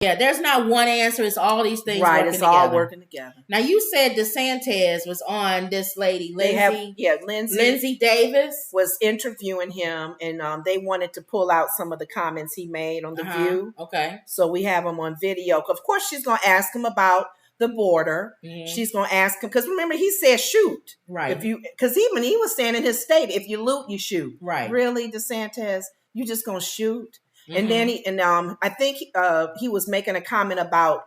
Yeah, there's not one answer. It's all these things Right, working it's together. all working together. Now, you said DeSantis was on this lady, Lindsay Davis. Was interviewing him, and they wanted to pull out some of the comments he made on The View. Okay. So we have him on video. Of course, she's going to ask him about the border. Mm-hmm. She's going to ask him, because remember, he said shoot. Right. Because even he was saying in his state, if you loot, you shoot. Right. Really, DeSantis, you just going to shoot? Mm-hmm. And then I think he was making a comment about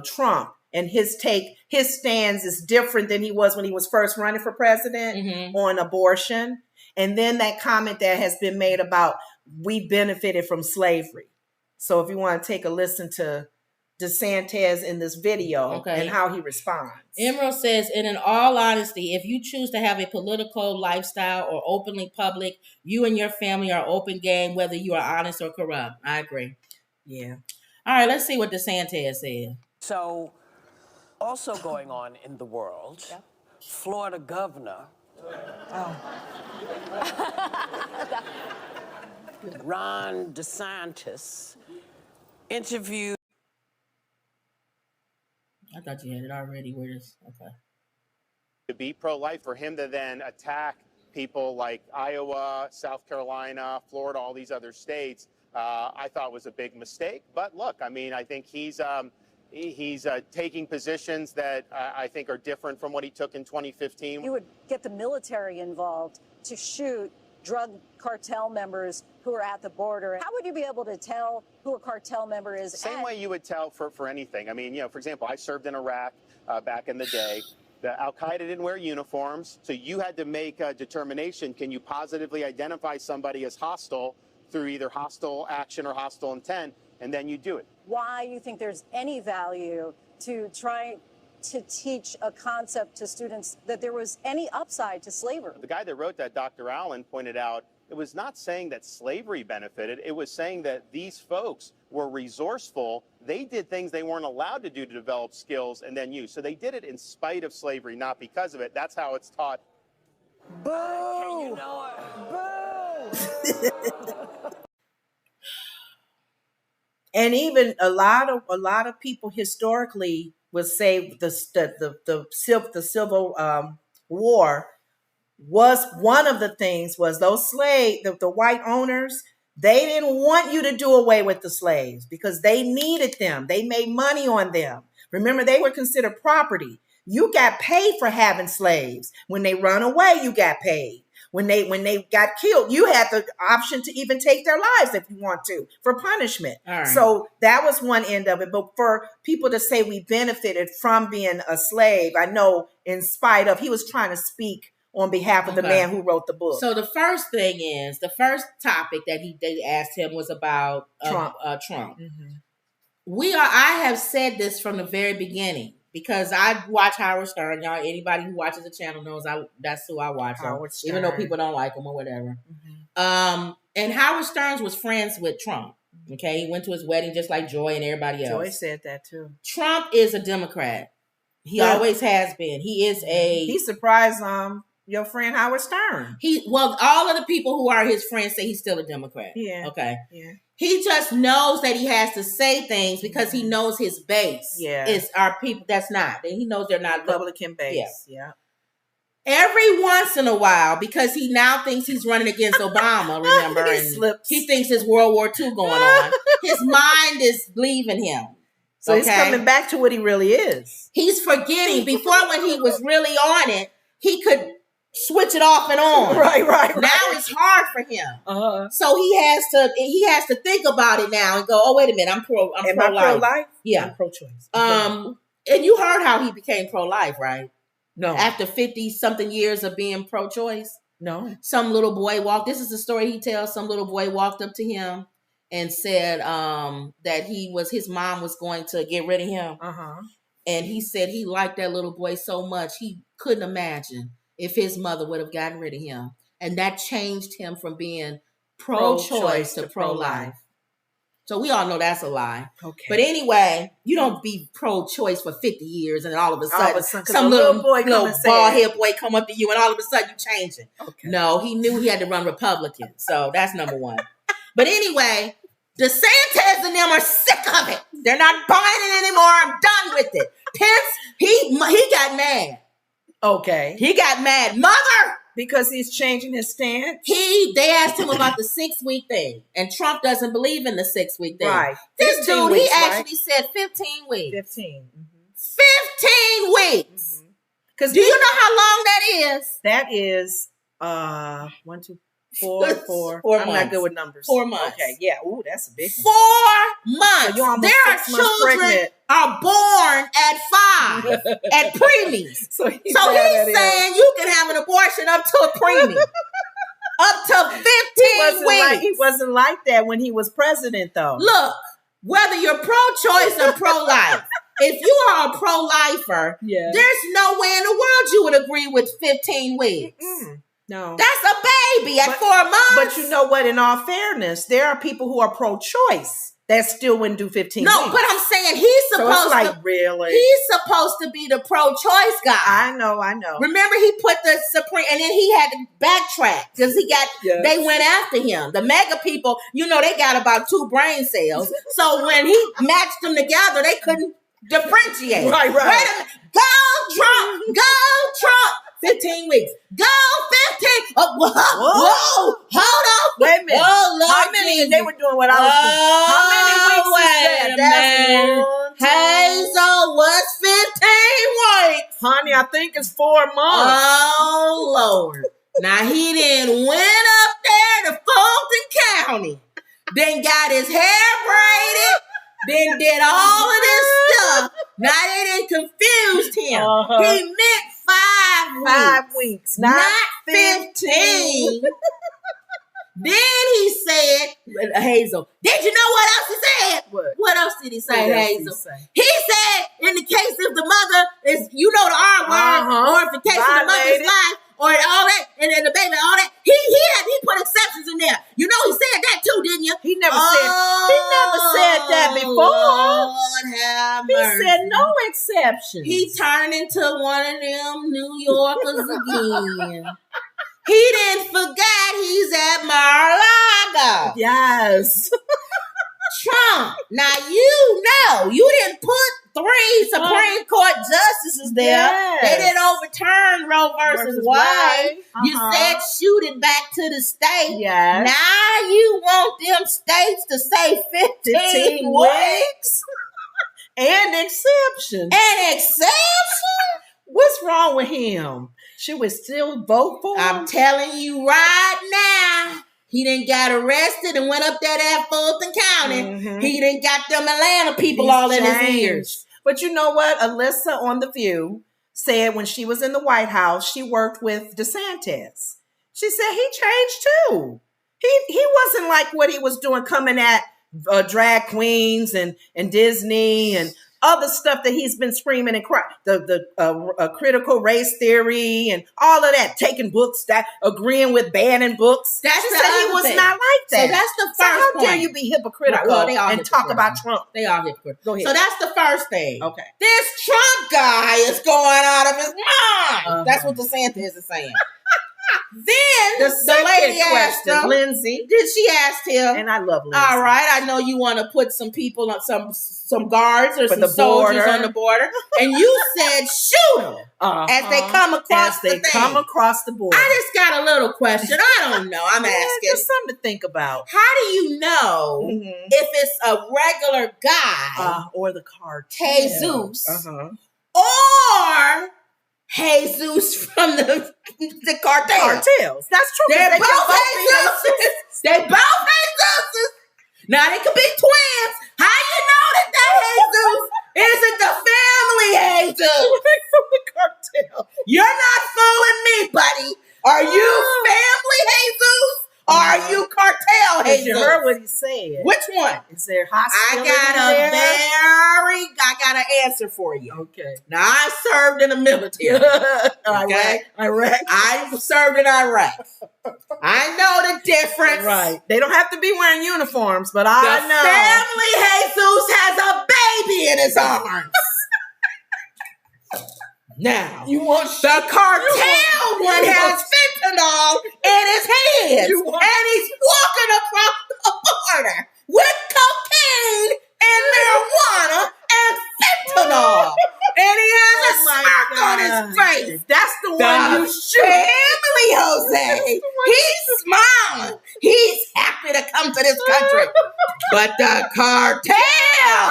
Trump, and his stance is different than he was when he was first running for president on abortion. And then that comment that has been made about we benefited from slavery. So if you want to take a listen to DeSantis in this video and how he responds. Emerald says, and in all honesty, if you choose to have a political lifestyle or openly public, you and your family are open game, whether you are honest or corrupt. I agree. Yeah. All right, let's see what DeSantis said. So, also going on in the world, Florida governor Ron DeSantis interviewed. I thought you had it already. Where this? Okay. To be pro-life, for him to then attack people like Iowa, South Carolina, Florida, all these other states, I thought was a big mistake. But look, I mean, I think he's taking positions that I think are different from what he took in 2015. You would get the military involved to shoot drug cartel members who are at the border. How would you be able to tell who a cartel member is? Same way you would tell for anything. I mean, for example, I served in Iraq back in the day. The Al-Qaeda didn't wear uniforms, so you had to make a determination. Can you positively identify somebody as hostile through either hostile action or hostile intent, and then you do it? Why you think there's any value to try to teach a concept to students that there was any upside to slavery? The guy that wrote that, Dr. Allen, pointed out it was not saying that slavery benefited. It was saying that these folks were resourceful. They did things they weren't allowed to do to develop skills and then use. So they did it in spite of slavery, not because of it. That's how it's taught. Boo! Can you know it? Boo! And even a lot of people historically would say the Civil War was one of the things was those the white owners, they didn't want you to do away with the slaves because they needed them. They made money on them. Remember, they were considered property. You got paid for having slaves. When they run away, you got paid. When they got killed, you had the option to even take their lives if you want to for punishment. Right. So that was one end of it. But for people to say we benefited from being a slave, I know in spite of, he was trying to speak on behalf of the man who wrote the book. So the first topic that they asked him was about Trump. Mm-hmm. I have said this from the very beginning. Because I watch Howard Stern, y'all. Anybody who watches the channel knows that's who I watch. Howard Stern. Even though people don't like him or whatever. Mm-hmm. And Howard Stern was friends with Trump. Okay, he went to his wedding just like Joy and everybody else. Joy said that too. Trump is a Democrat. He always has been. He is He surprised your friend Howard Stern. All of the people who are his friends say he's still a Democrat. Yeah. Okay. Yeah. He just knows that he has to say things because he knows his base is our people. That's not. He knows they're not Republican base. Yeah. Every once in a while, because he now thinks he's running against Obama, remember? He thinks there's World War II going on. His mind is leaving him. So he's coming back to what he really is. He's forgetting. Before, when he was really on it, he could switch it off and on. Right. Now it's hard for him. Uh-huh. So he has to think about it now and go, oh, wait a minute, I'm pro-life. Pro-life? Yeah. I'm pro-choice. And you heard how he became pro-life, right? No. After 50-something years of being pro-choice? No. Some little boy this is the story he tells, some little boy walked up to him and said that his mom was going to get rid of him. Uh-huh. And he said he liked that little boy so much, he couldn't imagine if his mother would have gotten rid of him. And that changed him from being pro-choice to pro-life. So we all know that's a lie. Okay. But anyway, you don't be pro-choice for 50 years and then all of a sudden some little bald-head boy come up to you and all of a sudden you change it. Okay. No, he knew he had to run Republican. So that's number one. But anyway, DeSantis and them are sick of it. They're not buying it anymore. I'm done with it. Pence, he got mad. Okay. He got mad. Mother! Because he's changing his stance? They asked him about the 6-week thing. And Trump doesn't believe in the 6-week thing. Right. This dude, weeks, he actually said 15 weeks. 15. 15 weeks. Because do you know how long that is? That is 1, 2, 4, 4. 4 I'm months. not good with numbers. 4 months. Okay, yeah. Ooh, that's a big 4 months. So you're almost there are 6 months children pregnant. are born at 5 at preemies. So he's saying you can have an abortion up to a preemie. Up to 15 weeks. He wasn't like that when he was president, though. Look, whether you're pro-choice or pro-life, if you are a pro-lifer, there's no way in the world you would agree with 15 weeks. No. That's a baby at 4 months. But you know what? In all fairness, there are people who are pro-choice that still wouldn't do 15 weeks. No, but I'm saying he's supposed he's supposed to be the pro-choice guy. I know. Remember, he put the Supreme, and then he had to backtrack because they went after him. The MAGA people, they got about 2 brain cells. So when he matched them together, they couldn't differentiate. Right. Wait a minute. Go Trump! Go Trump! 15 weeks. Go 15. Whoa. Hold on. Wait a minute. Oh, Lord, how many? They were doing what I was doing. How many weeks is that? That's Hazel was 15 weeks. Honey, I think it's 4 months. Oh, Lord. Now, he then went up there to Fulton County. Then got his hair braided. Then did all of this stuff. Now, it confused him. He meant 5 weeks. Not 15. Then he said, Hazel, did you know what else he said? What else did he say, Hazel? He said, in the case if the mother is, the R word, or if the case of the mother's life, or all that, and then the baby, all that, he put exceptions in there. He said that too, didn't you? He never said that before. Lord have mercy. He said no exceptions. He turned into one of them New Yorkers again. He didn't forget he's at Mar-a-Lago. Yes. Trump. Now, you didn't put 3 Supreme Court justices there. Yes. They didn't overturn Roe versus Wade. You said shoot it back to the state. Yes. Now you want them states to say 15 weeks? And exceptions. What's wrong with him? Should we still vote for him? I'm telling you right now. He done got arrested and went up there at Fulton County. He done got them Atlanta people all in his ears. But you know what? Alyssa on The View said when she was in the White House, she worked with DeSantis. She said he changed too. He wasn't like what he was doing coming at drag queens and Disney and other stuff that he's been screaming and crying, the critical race theory and all of that, taking books, that agreeing with banning books. That's she said he was not like that. So that's the first point. How dare you be hypocritical and talk about Trump? They are hypocritical. Go ahead. So that's the first thing. Okay. This Trump guy is going out of his mind. That's what DeSantis is saying. Then the lady asked him, Lindsay. Did she ask him? And I love Lindsay. All right, I know you want to put some people on some guards or some soldiers on the border, and you said shoot them as they come across come across the border. I just got a little question. I don't know. I'm asking. Just something to think about. How do you know if it's a regular guy or the cartel, Jesus, or Jesus from the cartels? That's true. They're both Jesuses. They both Jesuses. Now they could be twins. How you know that Jesus isn't the family Jesus from the cartel? You're not fooling me, buddy. Are you family Jesus? Or are you cartel Jesus? You heard what he said. Which one? Is there hostility I got an answer for you. Okay. Now I served in the military. Okay. Iraq. I served in Iraq. I know the difference. Right. They don't have to be wearing uniforms, but I know. Family Jesus has a baby in his arms. Now, the cartel one has fentanyl in his hands, and he's walking across the border with cocaine and marijuana and fentanyl. And he has a smirk on his face. That's the one you shoot. Family, Jose. He's smiling. He's happy to come to this country. But the cartel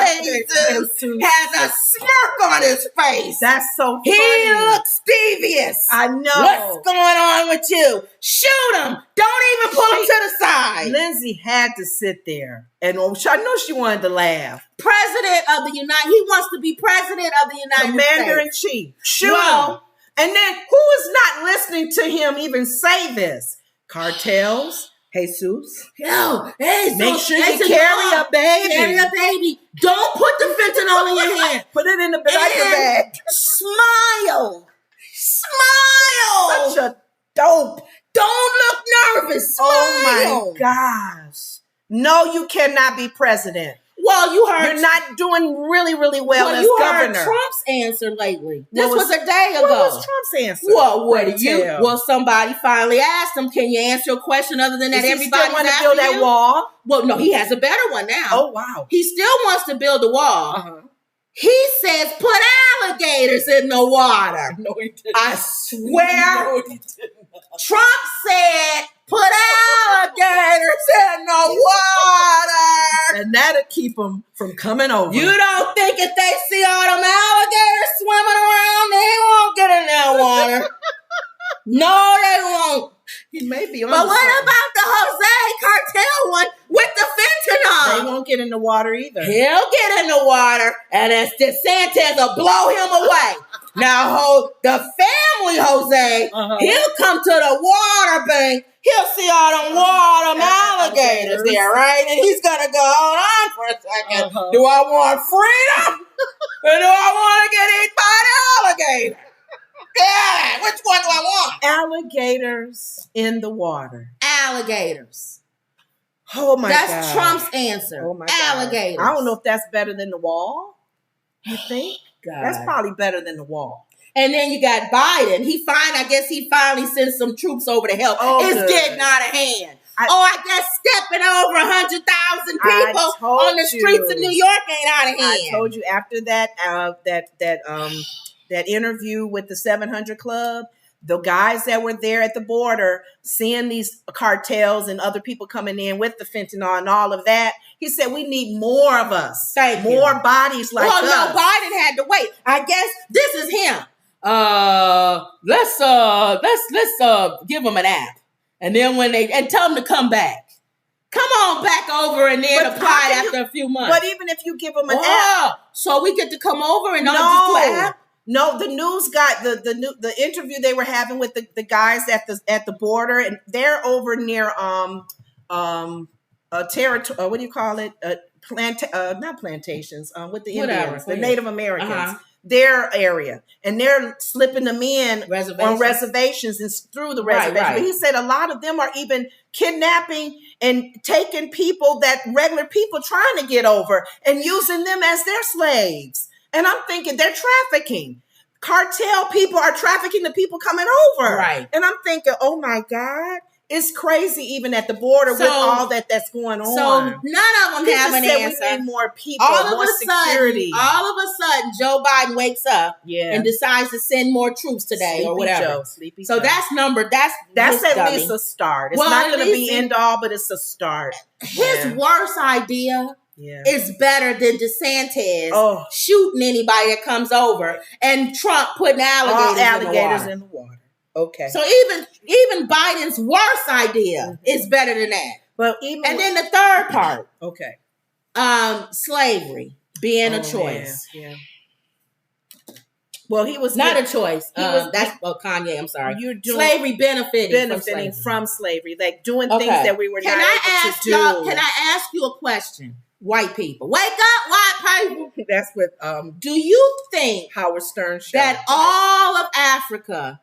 has a smirk on his face. That's so funny. He looks devious. I know. What's going on with you? Shoot him. Don't even pull him to the side. Lindsay had to sit there. And I know she wanted to laugh. President of the he wants to be president of the United States. Commander-in-Chief. Shoot him. And then who is not listening to him even say this? Cartels. Jesus. Yo, hey, make sure you carry a baby. Carry a baby. Don't put the fentanyl in your hand. Put it in the diaper bag. Smile. Smile. Such a dope. Don't look nervous. Smile. Oh my gosh. No, you cannot be president. Well, you heard you're not doing really, really well as you governor. Heard Trump's answer lately. This was a day ago. What was Trump's answer? Well, what do you? Well, somebody finally asked him, "Can you answer a question other than that?" Everybody want to build that wall. Well, no, he has a better one now. Oh wow! He still wants to build a wall. Uh-huh. He says, "Put alligators in the water." No, he didn't. I swear. No, he didn't. Trump said, "Put alligators in the water," and that'll keep them from coming over. You don't think if they see all them alligators swimming around, they won't get in that water? No, they won't. He may be on. But what about the Jose Cartel one with the fentanyl? They won't get in the water either. He'll get in the water, and as DeSantis will blow him away. Now, the family Jose, he'll come to the water bank. He'll see all them alligators there, right? And he's going to go, hold on for a second. Do I want freedom? Or do I want to get eaten by an alligator? Yeah, which one do I want? Alligators in the water. Alligators. Oh my God. That's Trump's answer. Oh my alligators. God. I don't know if that's better than the wall. You think? God. That's probably better than the wall. And then you got Biden. I guess he finally sent some troops over to help. It's getting out of hand. I guess stepping over 100,000 people on the streets of New York ain't out of hand. I told you after that interview with the 700 Club, the guys that were there at the border, seeing these cartels and other people coming in with the fentanyl and all of that, he said, we need more of us. More bodies like us. Well, no, Biden had to wait. I guess this is him. Let's give them an app. And then and tell them to come back. Come on back over and then apply after a few months. But even if you give them an app. So we get to come over and not just do an app? No, the news got the interview they were having with the guys at the border, and they're over near a territory. What do you call it? Not plantations. With the Indians, the Native Americans, their area, and they're slipping them in on reservations and through the reservation. Right. But he said a lot of them are even kidnapping and taking people that regular people trying to get over and using them as their slaves. And I'm thinking they're trafficking. Cartel people are trafficking the people coming over. Right. And I'm thinking, oh my God, it's crazy even at the border with all that's going on. So none of them have an answer. We need more people, more security. All of a sudden, Joe Biden wakes up and decides to send more troops today or whatever. Sleepy Joe. That's at least a start. It's not going to be end all, but it's a start. His worst idea is better than DeSantis shooting anybody that comes over and Trump putting alligators in the water. Okay. So even Biden's worst idea is better than that. But and then the third part. Okay. Slavery being a choice. Yeah. Well, he was not a choice. That's Kanye. I'm sorry. Slavery benefiting from slavery, like doing things that we were not able to do. Can I ask you a question? White people, wake up, white people. That's what. Do you think Howard Stern show that all of Africa,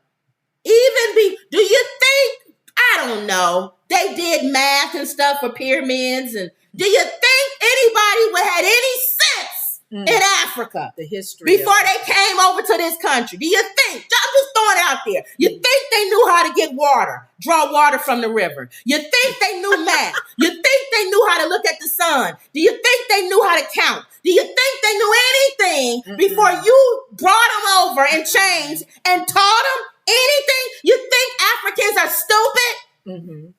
do you think? I don't know. They did math and stuff for pyramids, and do you think anybody would have any sense in Africa, the history before they came over to this country? Do you think? I'm just throwing it out there. You think they knew how to get water, draw water from the river? You think they knew math? You think think they knew how to look at the sun? Do you think they knew how to count? Do you think they knew anything before you brought them over and changed and taught them anything? You think Africans are stupid?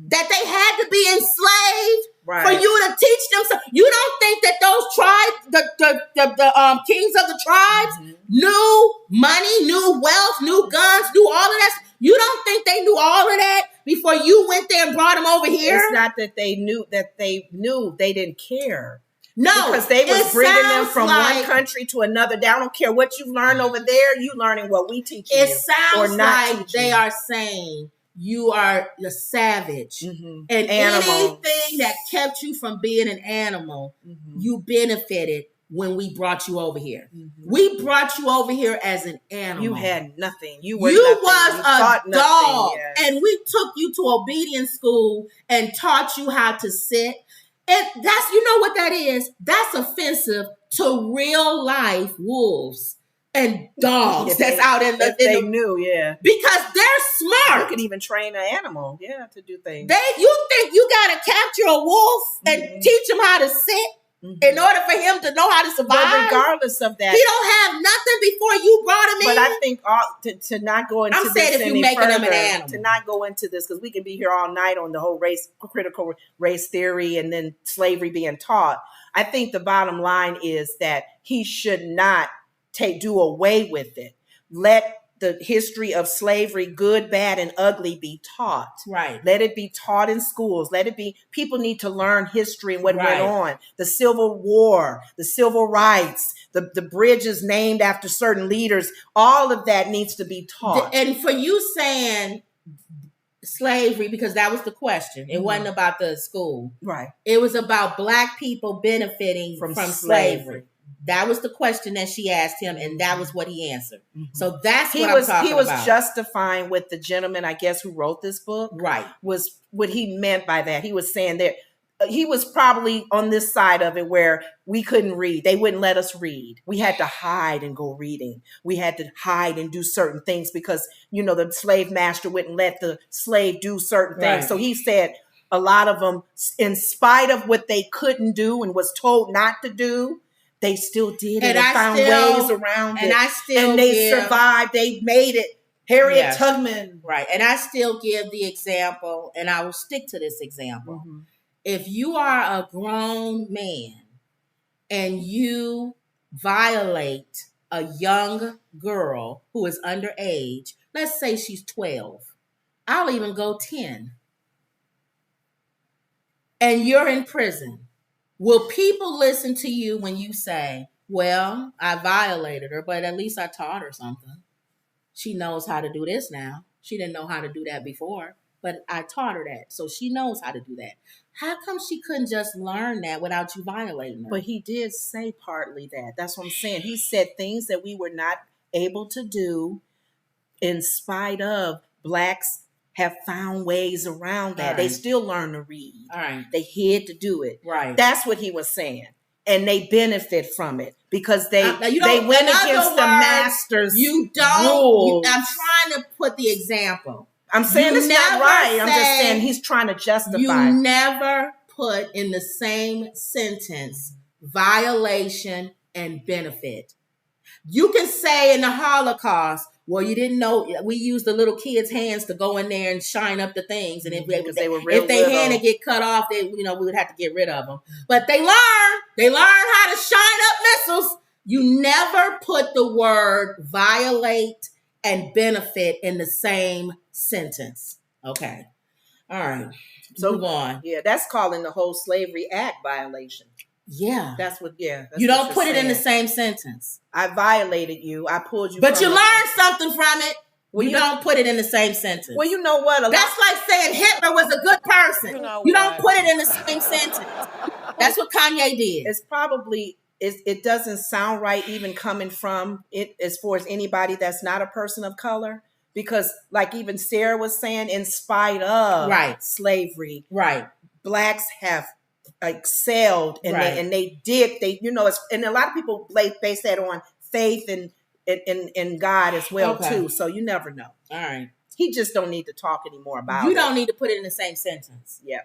That they had to be enslaved for you to teach them? So you don't think that those tribes, the kings of the tribes, knew money, knew wealth, knew guns, knew all of that? You don't think they knew all of that before you went there and brought them over here? It's not that they knew. They didn't care. No, because they was bringing them from one country to another. I don't care what you learn over there. You learning what we teach you. It sounds like they are saying you are a savage, and anything that kept you from being an animal, you benefited when we brought you over here. We brought you over here as an animal. You had nothing. You was a dog, and we took you to obedience school and taught you how to sit. And that's, you know what that is? That's offensive to real life wolves and dogs that's out in the. They knew, because they're smart. You could even train an animal, to do things. You think you gotta capture a wolf and teach him how to sit in order for him to know how to survive? But regardless of that, he don't have nothing before you brought him in. But I think to not go into this saying if you making them an animal, to not go into this, because we can be here all night on the whole critical race theory and then slavery being taught. I think the bottom line is that he should not do away with it. Let the history of slavery, good, bad, and ugly, be taught. Right. Let it be taught in schools. Let it be, people need to learn history and what went on. The Civil War, the civil rights, the bridges named after certain leaders, all of that needs to be taught. And for you saying slavery, because that was the question. It wasn't about the school. Right. It was about Black people benefiting from slavery. That was the question that she asked him, and that was what he answered. So that's what I'm talking about. He was justifying with the gentleman, I guess, who wrote this book. Right. Was what he meant by that. He was saying that he was probably on this side of it where we couldn't read. They wouldn't let us read. We had to hide and go reading. We had to hide and do certain things because, the slave master wouldn't let the slave do certain things. So he said a lot of them, in spite of what they couldn't do and was told not to do, they still did it and found ways around it. And they survived. They made it. Harriet Tubman. Right. And I still give the example, and I will stick to this example. If you are a grown man and you violate a young girl who is underage, let's say she's 12, I'll even go 10, and you're in prison, will people listen to you when you say, well, I violated her, but at least I taught her something. She knows how to do this now. She didn't know how to do that before, but I taught her that. So she knows how to do that. How come she couldn't just learn that without you violating her? But he did say partly that. That's what I'm saying. He said things that we were not able to do in spite of Blacks have found ways around that. Right. They still learn to read. All right. They had to do it. Right. That's what he was saying. And they benefit from it because they went against the master's rules. I'm trying to put the example. I'm saying it's not right. I'm just saying he's trying to justify. You never put in the same sentence violation and benefit. You can say in the Holocaust, well, you didn't know we used the little kids' hands to go in there and shine up the things, and if their hand would get cut off, we would have to get rid of them. But they learn how to shine up missiles. You never put the word violate and benefit in the same sentence. Okay, all right. So move on. Yeah, that's calling the whole Slavery Act violation. Yeah. That's what, you don't put it in the same sentence. I violated you. I pulled you. But you learned something from it. Well, you don't put it in the same sentence. Well, you know what? That's like saying Hitler was a good person. You don't put it in the same sentence. That's what Kanye did. It's probably, it doesn't sound right even coming from it as far as anybody that's not a person of color. Because like even Sarah was saying, in spite of slavery, Blacks have excelled and they did and a lot of people base that on faith and in God as well too. So you never know. All right. He just don't need to talk anymore about it. You don't need to put it in the same sentence. Yeah.